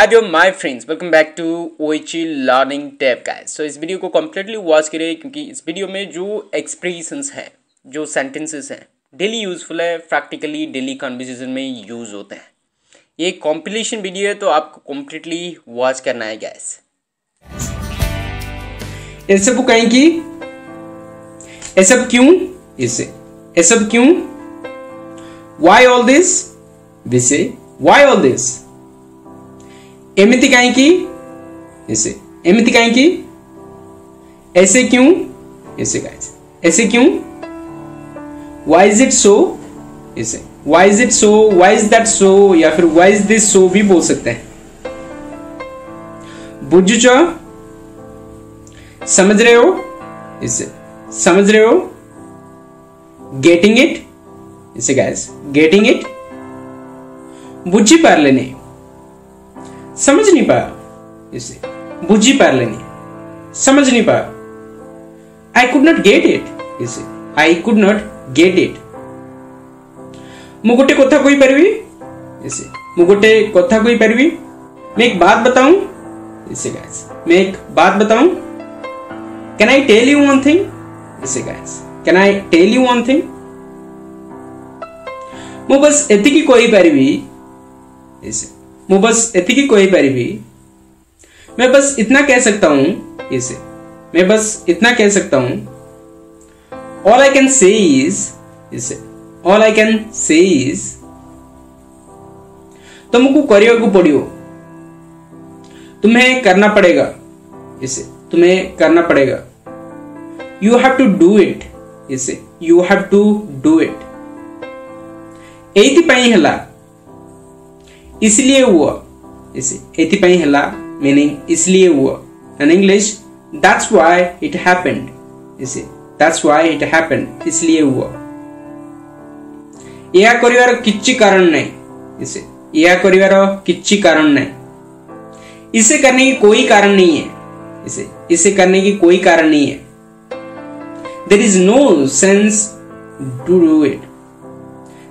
Hello my friends, welcome back to OHE learning tab guys. So इस वीडियो को completely watch करिए क्योंकि इस वीडियो में जो एक्सप्रेशंस हैं, जो सेंटेंसेस हैं, डेली यूजफुल है, प्रैक्टिकली डेली कन्वर्सेशन में यूज होते हैं। ये कॉम्पिलेशन वीडियो है तो आपको कम्प्लीटली वॉच करना है गाइस। ये सब कहीं की, ये सब क्यों, इसे ये सब क्यों, why all this, vice why all this, एमिति कहीं की, इसे एमिति कहीं की, ऐसे क्यों, इसे गाइस ऐसे क्यों, why is it so, इसे why is it so, why is that so, या फिर why is this so भी बोल सकते हैं। बुझुचो, समझ रहे हो, इसे समझ रहे हो, गेटिंग इट, इसे गाइस गेटिंग इट, बुझी पार लेने, समझ नहीं पाया, इसे बुझी पार लेने, समझ नहीं पाया। I could not get it, इसे I could not get it. मु गोटे कथा कही पारिबी, इसे मु गोटे कथा कही पारिबी, मैं एक बात बताऊं, इसे गाइस मैं एक बात बताऊं। Can I tell you one thing, इसे guys can I tell you one thing. मु बस एतिकी कही पारिबी, इसे मु बस एतिकी कही पारिबी, मैं बस इतना कह सकता हूं, इसे मैं बस इतना कह सकता हूं। All I can say is, इसे all I can say is, तुमको करने को पड़ियो, तुम्हें करना पड़ेगा, इसे तुम्हें करना पड़ेगा। You have to do it, इसे you have to do it. एइथिपाई हला, इसलिए हुआ, इसे एइथिपाई हला मीनिंग इसलिए हुआ। In English that's why it happened, इसे दैट्स व्हाई इट हैपेंड, इसलिए हुआ। यह करिवार किछि कारण नहीं, इसे यह करिवार किछि कारण नहीं। इसे करने की कोई कारण नहीं है, इसे करने की कोई कारण नहीं है। There is no sense to do it.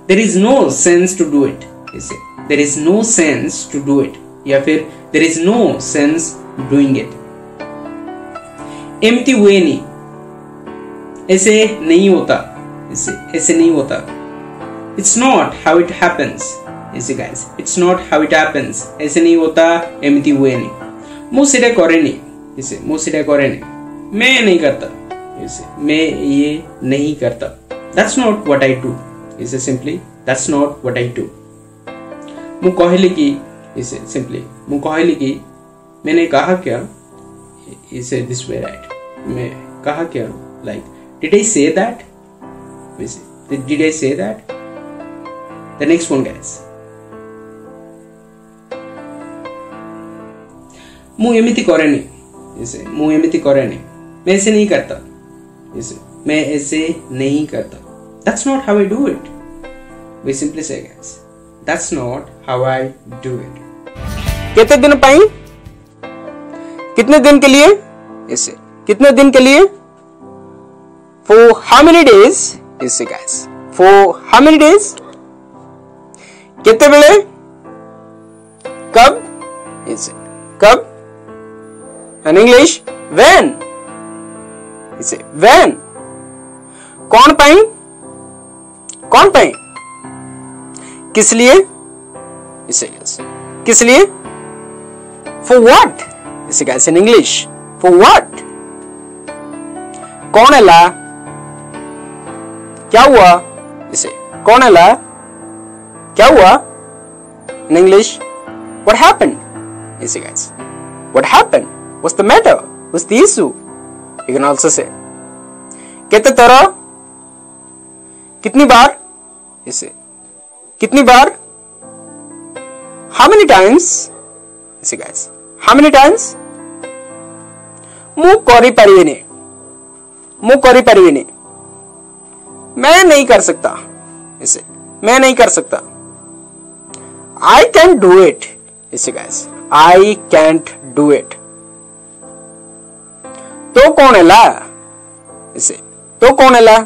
There is no sense to do it. इसे there is no sense to do it या फिर there is no sense doing it। Empty हुए नहीं, ऐसे नहीं होता, इसे ऐसे नहीं होता। It's not how it happens, इसे guys it's not how it happens, ऐसे नहीं होता, एम्प्टी हुए नहीं। मु सीधे करे नहीं, इसे मु सीधे करे नहीं, मैं नहीं करता, इसे मैं ये नहीं करता। That's not what I do, इसे simply that's not what I do। मु कहली कि, इसे simply मु कहली कि, मैंने कहा क्या, इसे this way right, मैं कहा क्या, like did I say that, इसे did I say that। The next one guys, मु एमिति करे नहीं, इसे मु एमिति करे नहीं, मैं ऐसे नहीं करता, इसे मैं ऐसे नहीं करता। That's not how I do it। We simply say guys, that's not how I do it। कितने दिन पाई, कितने दिन के लिए, इसे कितने दिन के लिए। For how many days, इसे guys for how many days। कितने बेले, कब, इसे कब। In English when, इसे when। कौन पाई, कौन पाई, किस लिए, इसे किस लिए। For what, इसे guys in English for what। कौन है ला, क्या हुआ, इसे कौन है ला, क्या हुआ। In English what happened, इसे guys what happened, what's the matter, what's the issue। You can also say कितने तरह, कितनी बार, इसे कितनी बार। How many times, इसे guys how many times। मु करी परिवेनी, मु करी परिवेनी, मैं नहीं कर सकता, इसे मैं नहीं कर सकता। I can't do it, इसे guys I can't do it। तो कौन है ला, इसे तो कौन है ला।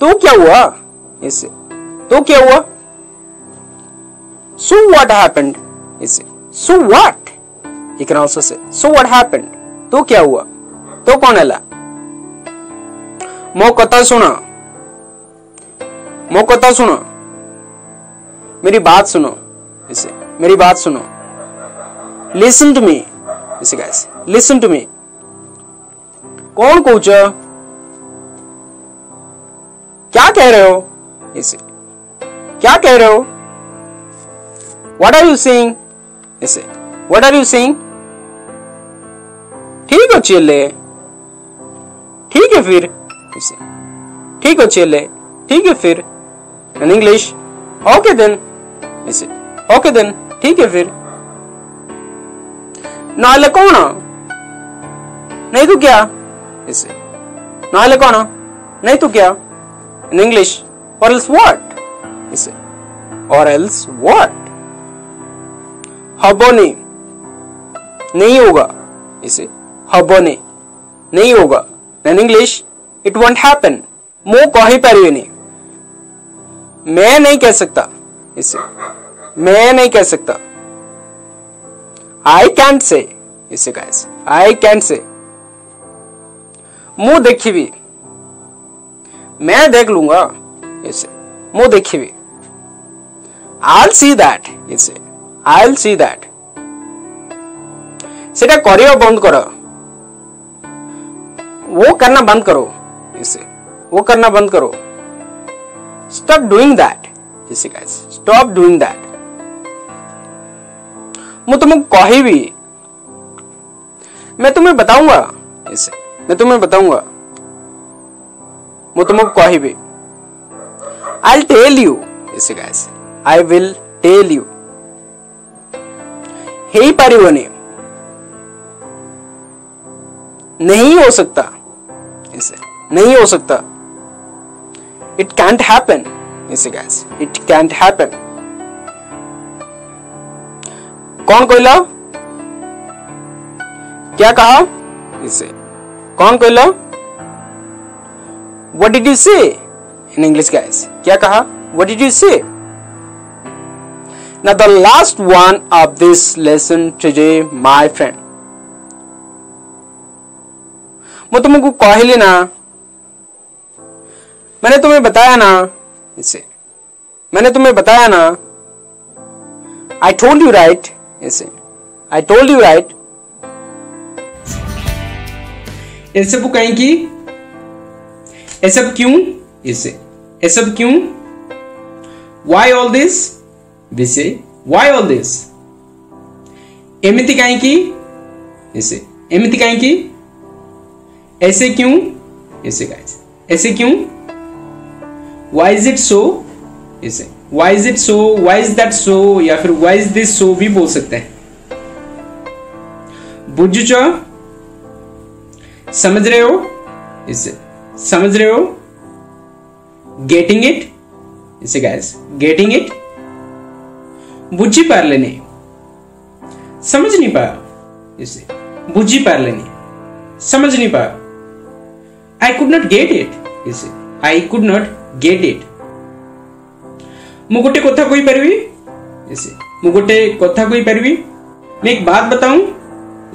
तो क्या हुआ, इसे तो क्या हुआ। So what happened, इसे so what, you can also say so what happened, तो क्या हुआ, तो कौन है ला, मो कथा सुना, मो कथा सुनो, मेरी बात सुनो, इसे मेरी बात सुनो, listen to me, इसे guys listen to me, कौन कौच, क्या कह रहे हो, इसे क्या कह रहे हो, what are you saying, इसे what are you saying, ठीक हो चले, ठीक है फिर, इसे ठीक हो चले, ठीक है फिर, in English okay then, इसे okay then, ठीक है फिर, नाले कौन, नहीं तो क्या, इसे नाले कौन, नहीं तो क्या, in English or else what, इसे or else what, हबोने नहीं होगा, इसे हबोने नहीं होगा, in English it won't happen, मो कही पारिबेनी, मैं नहीं कह सकता, इसे मैं नहीं कह सकता, I can't say, इसे guys I can't say, मु देखी भी, मैं देख लूंगा, इसे मु देखी भी, I'll see that, इसे I'll see that, सेटा करियो बंद करो, वो करना बंद करो, इसे वो करना बंद करो, stop doing that, इसे guys stop doing that, मैं तुम्हें कही भी, मैं तुम्हें बताऊंगा, इसे मैं तुम्हें बताऊंगा, मैं तुम्हें कही भी, I'll tell you, इसे guys I will tell you, ही पारिबनी, नहीं हो सकता, इसे नहीं हो सकता, it can't happen, इसे guys it can't happen, कौन कहला, क्या कहा, इसे कौन कहला, what did you say, in English guys क्या कहा, what did you say, now the last one of this lesson today my friend, मैं तुमको कहली ना, मैंने तुम्हें बताया ना, इसे मैंने तुम्हें बताया ना, I told you right, इसे I told you right, ये सब कहें कि ये सब क्यों, इसे ये सब क्यों, why all this, vice why all this, एमिति कहें कि, इसे एमिति कहें कि, ऐसे क्यों, ऐसे गाइस ऐसे क्यों, why is it so, इसे why is it so, why is that so, या फिर why is this so भी बोल सकते हैं, बुझुचो समझ रहे हो, इसे समझ रहे हो, getting it, इसे गाइस getting it, बुझी पार लेने, समझ नहीं पाया, इसे बुझी पार लेने, समझ नहीं पाया, I could not get it, इसे I could not get it, मु गोटे कथा कोई परिबी, इसे मु गोटे कथा कोई परिबी, मैं एक बात बताऊं,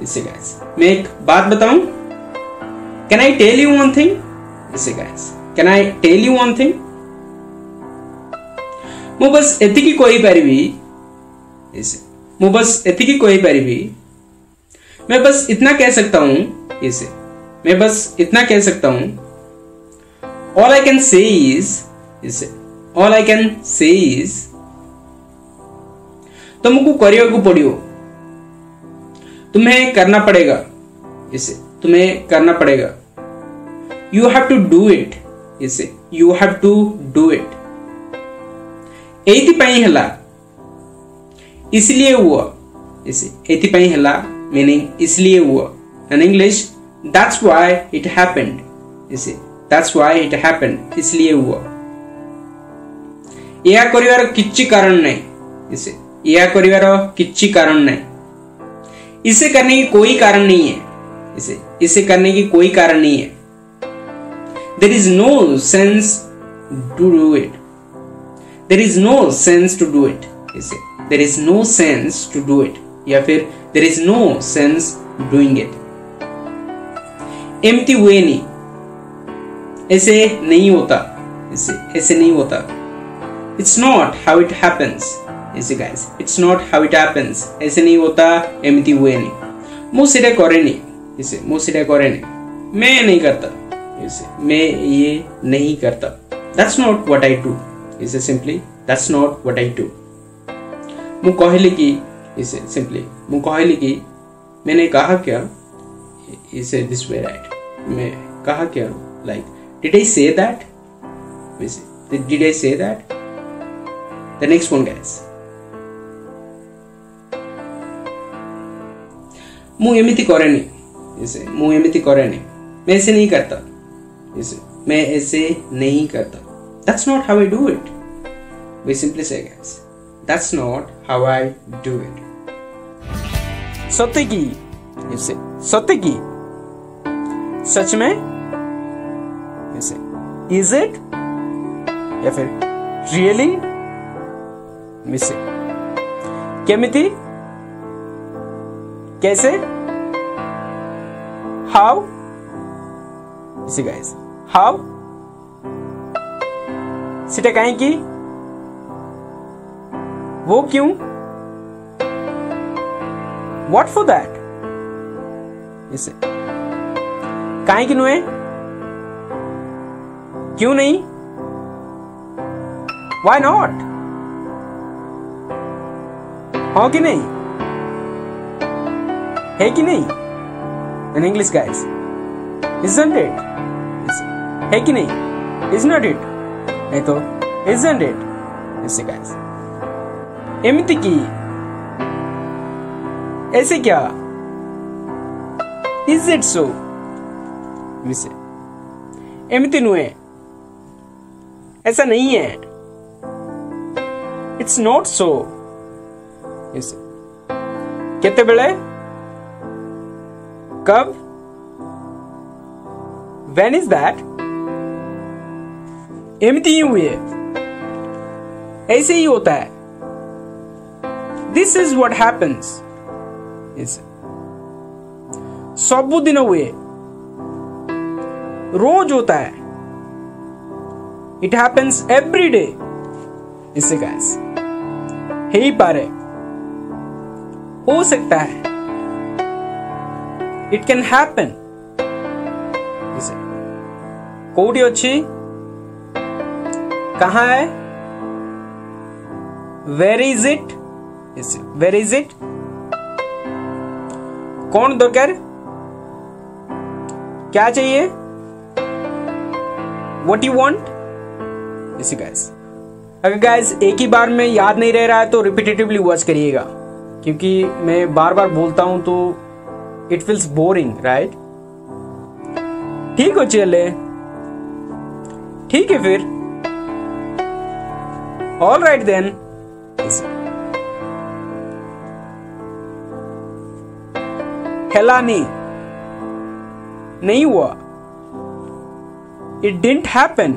इसे गाइस मैं एक बात बताऊं, can I tell you one thing, इसे guys can I tell you one thing, मु बस एतिकी कोई परिबी, इसे मु बस एतिकी कोई परिबी, मैं बस इतना कह सकता हूं, इसे मैं बस इतना कह सकता हूं, all I can say is, इसे all I can say is, तुमको करियो पड़ियो, तुम्हें करना पड़ेगा, इसे तुम्हें करना पड़ेगा, you have to do it, इसे you have to do it, एति पाई हला, इसलिए हुआ, इसे एति पाई हला मीनिंग इसलिए हुआ, in English that's why it happened, इसे that's why it happened, इसलिए हुआ, यह करिवार किच्छि कारण नहीं, इसे यह करिवार किच्छि कारण नहीं, इसे करने की कोई कारण नहीं है, इसे करने की कोई कारण नहीं है, there is no sense to do it, there is no sense to do it, इसे there is no sense to do it, या फिर there is no sense doing it. एमती वे नहीं, ऐसे नहीं होता, ऐसे नहीं होता. It's not how it happens. ऐसे guys, it's not how it happens. ऐसे नहीं होता, एमती वे नहीं. ମୁଁ ସେଇଟା କରେନି, ऐसे ମୁଁ ସେଇଟା କରେନି, मैं नहीं करता, ऐसे मैं ये नहीं करता. That's not what I do. ऐसे simply that's not what I do. ମୁଁ କହିଲି कि ऐसे simply ମୁଁ କହିली कि मैंने कहा क्या, ऐसे this way right. मैं कहा क्या, like did I say that? ऐसे did I say that? The next one guys. ମୁଁ ଏମିତି କରେନି, ऐसे ମୁଁ ଏମିତି କରେନି, मैं ऐसे नहीं करता, ऐसे मैं ऐसे नहीं करता. That's not how I do it. We simply say guys, that's not how I do it. सत्य की, ऐसे सत्य की, सच में, ऐसे is it या फिर really, मिसे केमिति, कैसे, how, इसे गाइस how, सीटा काहे की, वो क्यों, what for that, इसे काहे की नुए, क्यों नहीं, why not, हाँ कि नहीं, है कि नहीं. In English guys, isn't it, है कि नहीं, is not it, नहीं तो isn't it. ऐसे guys, एमिति की, ऐसे क्या, is it so, मिसे एमिति नुए, ऐसा नहीं है, it's not so. ऐसे केते बेले, कब, when is that, एमिति ही हुए, ऐसे ही होता है, this is what happens. सबुदिन हुए, रोज होता है, it happens every day. इससे guys है ही पारे, हो सकता है, it can happen. इसे कोडी अच्छी, कहाँ है, where is it, इसे where is it, कौन दरकार, क्या चाहिए, what you want. इसे गाइस अगर गाइस एक ही बार में याद नहीं रह रहा है तो रिपीटेटिवली वॉच करिएगा, क्योंकि मैं बार बार बोलता हूं तो इट फील्स बोरिंग राइट. ठीक हो चले, ठीक है फिर, ऑल राइट देन. हेलानी, नहीं हुआ, इट डिडंट हैपन.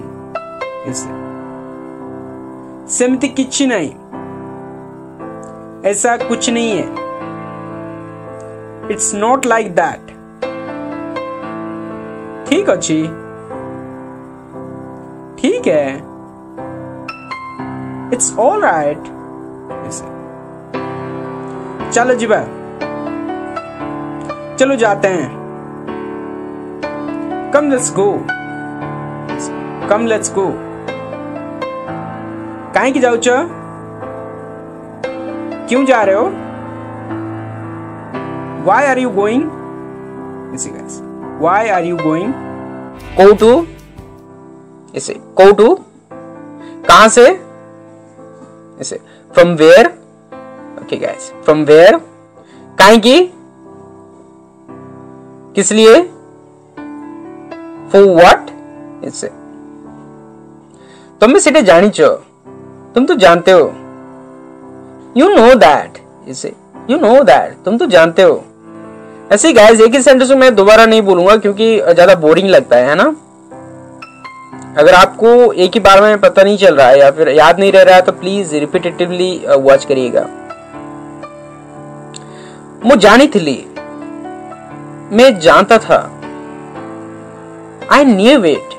सेमती किच्छ नहीं, ऐसा कुछ नहीं है, इट्स नॉट लाइक दैट. ठीक अच्छी, ठीक है, इट्स ऑल राइट. चलो जी भाई, चलो जाते हैं, come let's go, come let's go. काहे की जाऊच, क्यों जा रहे हो, why are you going, ऐसे guys, why are you going, go to, ऐसे go to, कहां से, ऐसे from where, okay guys, from where, काहे की, किस लिए, for what, ऐसे तुम्हें सीधे जानी चो, तुम तो जानते हो, you know that, इसे you know that, तुम तो जानते हो. ऐसे गाइस एक ही सेंटेंस में मैं दोबारा नहीं बोलूंगा क्योंकि ज्यादा बोरिंग लगता है ना. अगर आपको एक ही बार में पता नहीं चल रहा है या फिर याद नहीं रह रहा है तो प्लीज रिपीटेटिवली वॉच करिएगा. मु जानी थिली, मैं जानता था। I knew it.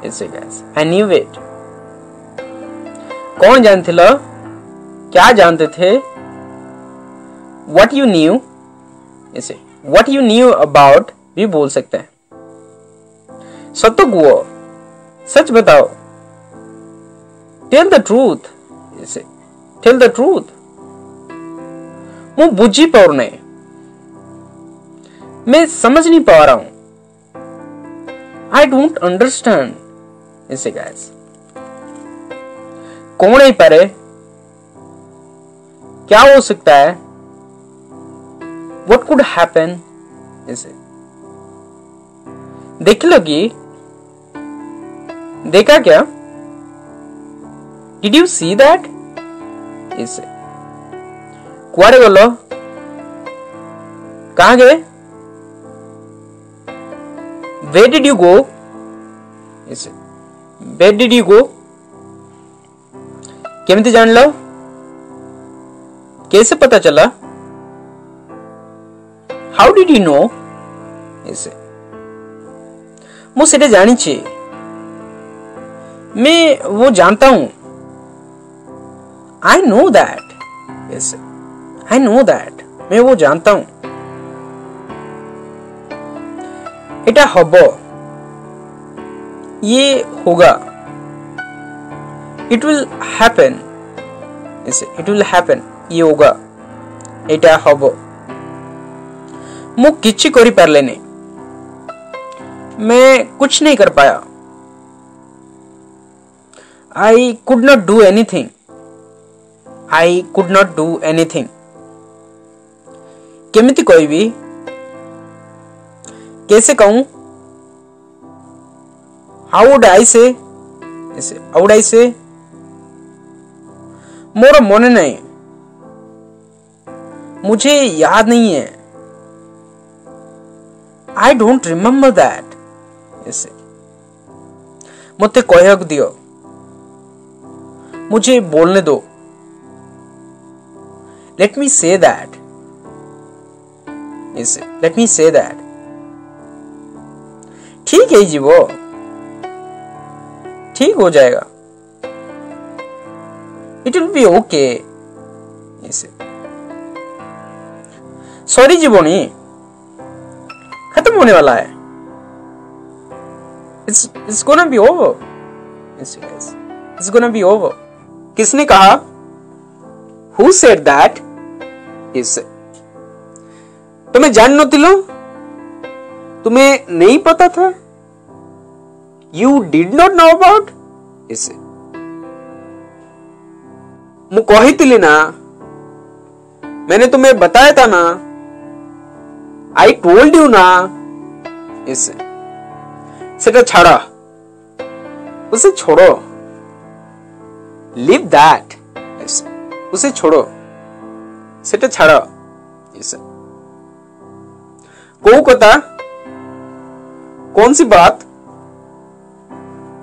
ऐसे guys, I knew it. कौन जानथिला? क्या जानते थे? What you knew? ऐसे What you knew about भी बोल सकते हैं। सत्य गुओ, सच बताओ। Tell the truth. ऐसे Tell the truth. मु बुझी पाऊँ नहीं, मैं समझ नहीं पा रहा हूं। I don't understand. ऐसे guys, कौन ही पारे, क्या हो सकता है? What could happen? ऐसे देख लोगी, देखा क्या? Did you see that? ऐसे कुआरे बोलो, कहाँ गए? Where did you go? ऐसे Where did you go? केमिति जान लो? कैसे पता चला? How did you know? ऐसे मु सेटे जानी चाहिए, मैं वो जानता हूं। I know that. ऐसे I know that. मैं वो जानता हूं। इटा हबो, ये होगा। It will happen. ऐसे It will happen. ये होगा। इटा हबो। मु किछि करी पारले नहीं, मैं कुछ नहीं कर पाया। I could not do anything. I could not do anything. केमिति कहबी, कैसे कहूं? How would I say? ऐसे How would I say? मोर मन नहीं, मुझे याद नहीं है। I don't remember that. ऐसे मते कहक दियो, मुझे बोलने दो। Let me say that. ऐसे Let me say that. ठीक है जीवो, ठीक हो जाएगा। It will be okay. ऐसे सॉरी जीवोनी, खत्म होने वाला है। It's gonna be over. It's gonna be over. किसने कहा? Who said that? इसे तुम्हें जान नथिलो, तुम्हें नहीं पता था? You did not know about? इसे मु कहितिली ना, मैंने तुम्हें बताया था ना। I told you ना। इसे सेटा छाड़ा, उसे छोड़ो। Leave that. इसे उसे छोड़ो, सेटा छाड़ा। इसे को कथा, कौन सी बात?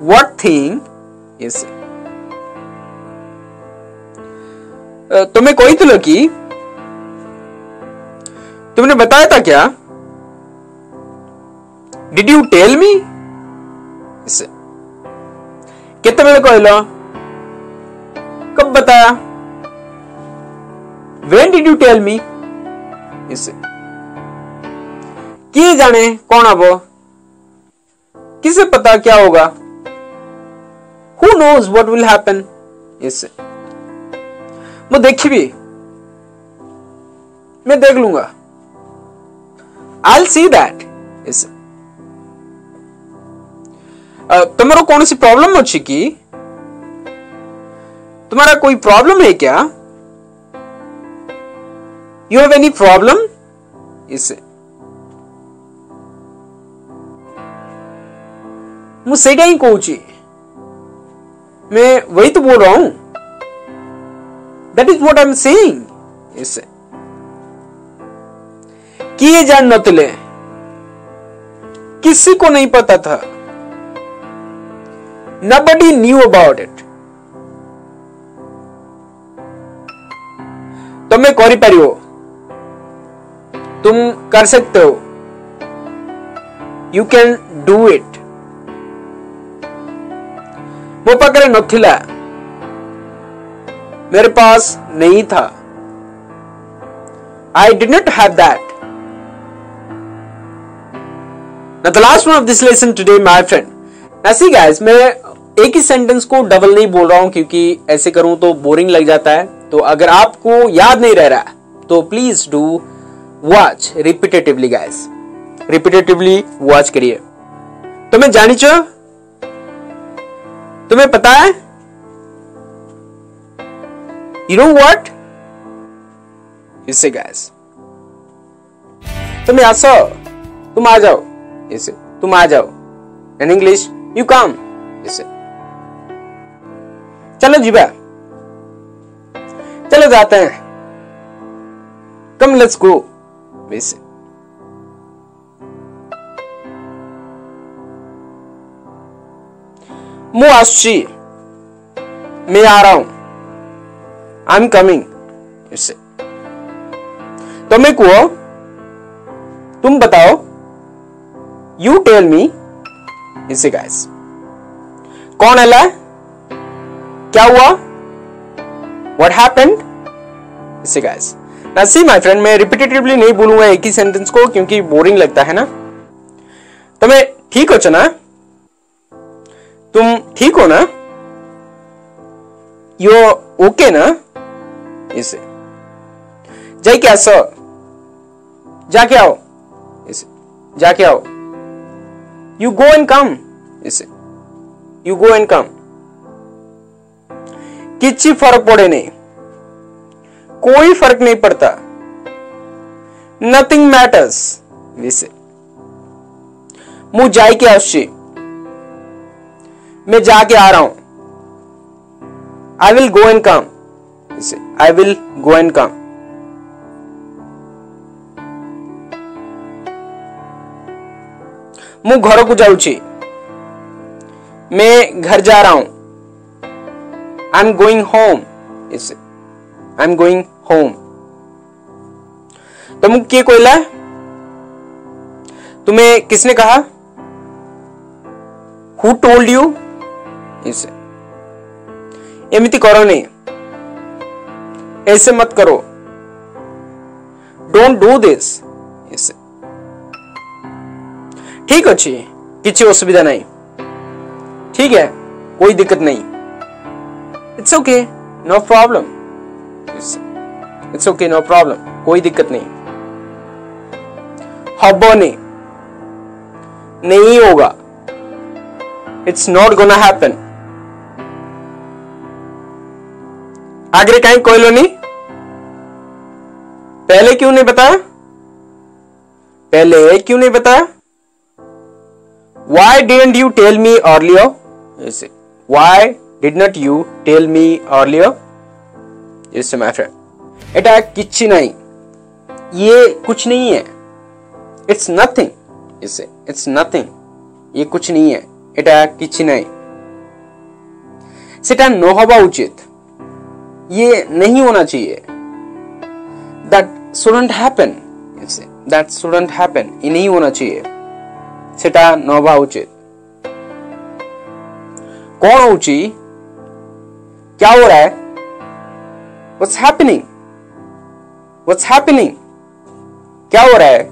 What thing? इसे तुम्हें कोई तो लगी, तुमने बताया था क्या? Did you tell me? इसे कितने बेले कहलो, कब बताया? When did you tell me? इसे किए जाने कौन अब, किसे पता क्या होगा? Who knows what will happen? इसे मैं देखी, मैं देख लूंगा। I'll see that. इसे तुम्हारा कौन सी प्रॉब्लम अच्छी की? तुम्हारा कोई प्रॉब्लम है क्या? You have any problem? इसे मुझे सेटा ही कहूची, मैं वही तो बोल रहा हूं। That is what I'm saying. इसे किए जान नतले, किसी को नहीं पता था। Nobody knew about it. तमे करि परियो, तुम कर सकते हो, यू कैन डू इट। मो पाखरे नथिला, मेरे पास नहीं था, I did not have that. Now the last one of this lesson today, my friend. Now see guys, मैं एक ही सेंटेंस को डबल नहीं बोल रहा हूं क्योंकि ऐसे करूं तो बोरिंग लग जाता है। तो अगर आपको याद नहीं रह रहा तो please do watch repetitively guys, repetitively watch करिए। तुम्हें जानी चाहिए, तुम्हें पता है, यू नो व्हाट, इससे गाइस तुम आसो, तुम आ जाओ, इसे तुम आ जाओ, इन इंग्लिश यू कम, इसे चलो जीबा, चलो जाते हैं, कम लेट्स गो, इसे मु आसुची, मैं आ रहा हूं, आई एम कमिंग, इसे तुम्हें कुओ, तुम बताओ, यू टेल मी, इसे गाइस कौन हला, क्या हुआ, व्हाट हैपेंड, इसे गाइस। ना सी माय फ्रेंड, मैं रिपीटेटिवली नहीं बोलूंगा एक ही सेंटेंस को क्योंकि बोरिंग लगता है ना। तुम्हें ठीक हो ना, तुम ठीक हो ना, यू ओके ना, इसे जाके आसो, जाके आओ, इसे जाके आओ, यू गो एंड कम, इसे यू गो एंड कम, किसी फर्क पड़े नहीं, कोई फर्क नहीं पड़ता, नथिंग मैटर्स, इसे मु जाके आसुची, मैं जाके आ रहा हूं, I will go and come, इसे I will go and come, मु घर को जाऊची, मैं घर जा रहा हूं, आई एम गोइंग होम, इसे आई एम गोइंग होम। तुम किए कोयला, तुम्हें किसने कहा, हु टोल्ड यू, इसे एमिति करो नहीं, ऐसे मत करो, डोंट डू दिस, इसे ठीक अच्छी, किसी असुविधा नहीं, ठीक है, कोई दिक्कत नहीं, it's okay, no problem, it's okay, no problem, कोई दिक्कत नहीं, हब्बोनी, नहीं होगा, इट्स नॉट गोना हैपन, आगे कहीं कोई लो नहीं, पहले क्यों नहीं बताया, पहले क्यों नहीं बताया, why didn't you tell me earlier, इसे why did not you tell me earlier, इसे my friend एटा किच्छि नहीं, ये कुछ नहीं है, it's nothing, इसे it's nothing, ये कुछ नहीं है, एटा किच्छि नहीं, सेटा न होगा उचित, ये नहीं होना चाहिए, that shouldn't happen, इसे that shouldn't happen, ये नहीं होना चाहिए, सेटा नवा उचित, कौन होची, क्या हो रहा है, What's happening, What's happening, क्या हो रहा है,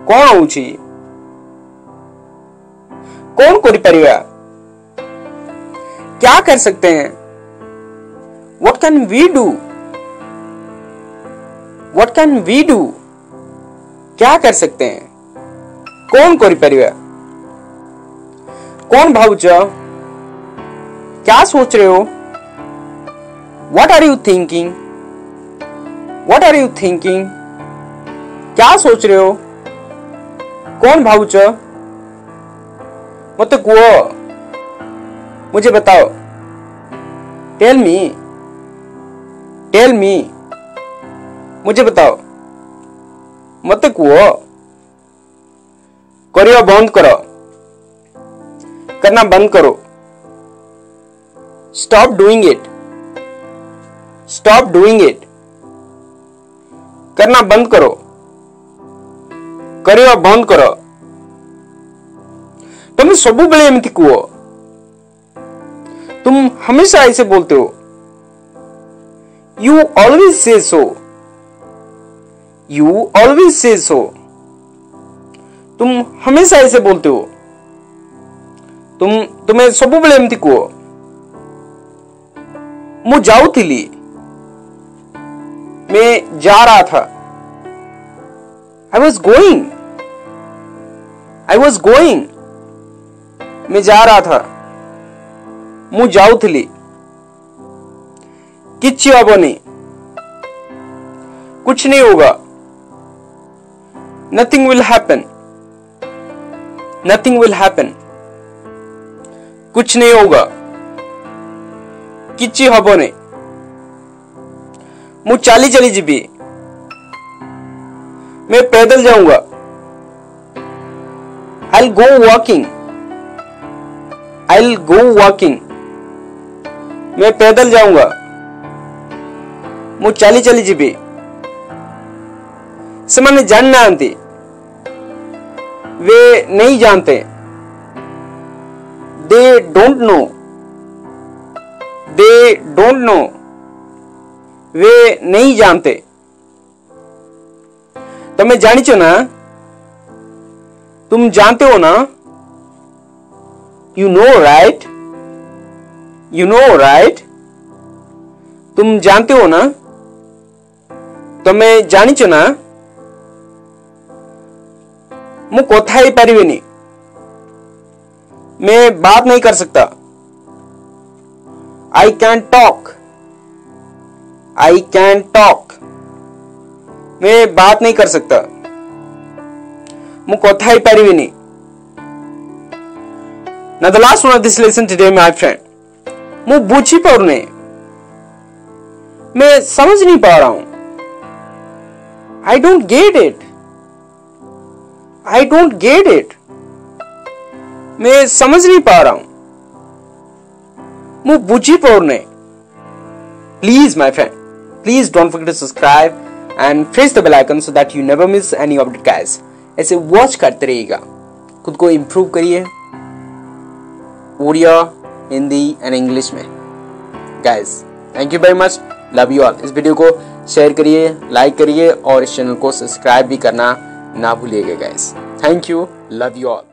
कौन होची, कौन कोरी परिवार, क्या कर सकते हैं, What can we do, What can we do, क्या कर सकते हैं, कौन कोरी परिवार, कौन भावुच, क्या सोच रहे हो, What are you thinking, What are you thinking, क्या सोच रहे हो, कौन भावुच, मत कुओ, मुझे बताओ, टेल मी, टेल मी, मुझे बताओ, मत कुओ, करियो बंद करो, करना बंद करो, stop doing it, stop doing it, करना बंद करो, करिया बंद कर तुम सब बेले एमती कुओ तुम हमेशा ऐसे बोलते हो you always say so you always say सो तुम हमेशा ऐसे बोलते हो तुम्हें सब बेले एमती कुओ मु जाऊथिली मैं जा रहा था आई वॉज गोइंग मैं जा रहा था मु जाऊथिली किच्छि हबनी कुछ नहीं होगा नथिंग विल हैपन कुछ नहीं होगा किच्छि हबनी मु चाली चली जीबी मैं पैदल जाऊंगा I'll go walking मैं पैदल जाऊंगा मु चाली चली जीबी से जानना आंती वे नहीं जानते they don't know वे नहीं जानते तुम्हें जानी चो ना तुम जानते हो ना you know right तुम जानते हो ना तुम्हें जानी चो ना मु कथा ही पारिबेनी मैं बात नहीं कर सकता I can't talk मैं बात नहीं कर सकता मु कथा ही पारिबेनी Now the last one of this lesson today my friend मु बुझी पारुने मैं समझ नहीं पा रहा हूं I don't get it मैं समझ नहीं पा रहा हूं मु बुझी पारुने Please my friend please don't forget to subscribe and press the bell icon so that you never miss any update guys ऐसे वॉच करते रहिएगा खुद को इम्प्रूव करिए उड़िया हिंदी एंड इंग्लिश में guys thank you very much love you all इस वीडियो को शेयर करिए लाइक करिए और इस चैनल को सब्सक्राइब भी करना ना भूलिएगा guys thank you love you all